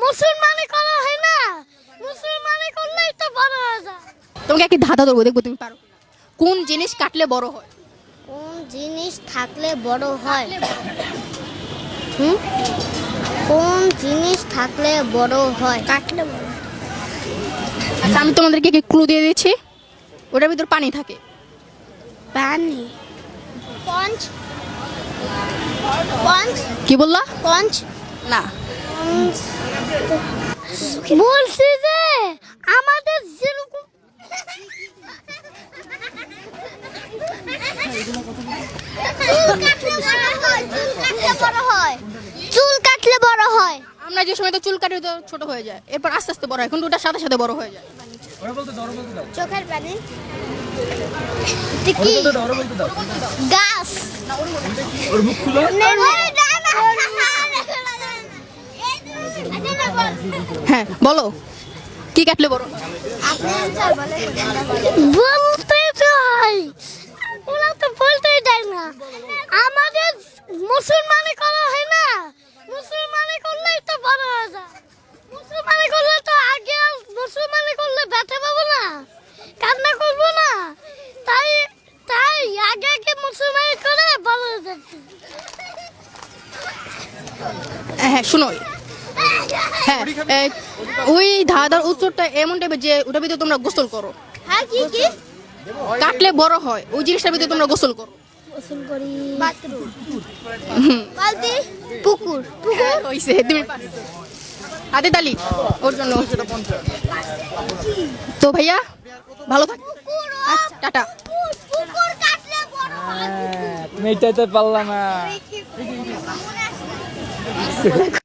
মুসলমানি করা হয় না, মুসলমানি করলেই তো বড় হয়ে যায়। তোমাকে একটি ধাঁধা ধরবো, দেখবো তুমি পারো কিনা। কোন জিনিস কাটলে বড় হয়? কোন জিনিস থাকলে বড় হয়? কোন জিনিস থাকলে বড় হয়? কাটলে বড়। আচ্ছা, আমি তোমাদেরকে কি ক্লু দিয়ে দিচ্ছি, ওটার ভিতর পানি থাকে। পানি। পঞ্চ। পঞ্চ। কি বললা? পঞ্চ না, বলছি যে আমাদের যেরকম চুল কাটলে বড় হয়। আমরা যে সময় তো চুল কাটি তো ছোট হয়ে যায়, এরপর আস্তে আস্তে বড় হয়, কিন্তু ওটার সাথে সাথে বড় হয়ে যায়। চোখের পানি। কি? গাছ। হ্যাঁ বলো, কি কাটলে বড় হয়? বলতে তো হয়, ওরা তো বলতেই দেয় না। আমাদের মুসলমানি করা হয় না, মুসলমানি করলেই তো বড় হয়ে যায়। মুসলমানি করলে তো আগে, মুসলমানি করলে ব্যথা পাবো না, কান্না করবো না, তাই তাই আগে আগে মুসলমানি করে বড় হয়ে যাচ্ছে। হ্যাঁ শুনো, হ্যাঁ ওই ধাঁধার উত্তরটা এমন টাইপের যে ওটার ভিতরে তোমরা গোসল করো। হ্যাঁ কি কি? কাটলে বড় হয়, ওই জিনিসটার ভিতরে তোমরা গোসল করো। গোসল করি। বাথরুম। বালতি। পুকুর। পুকুর। হইছে, তুমি পারছো। হাতে তালি ওর জন্য। তো ভাইয়া ভালো থাক, আচ্ছা টাটা। পুকুর কাটলে বড় হয়। তুমি এটাই তো পারলা না।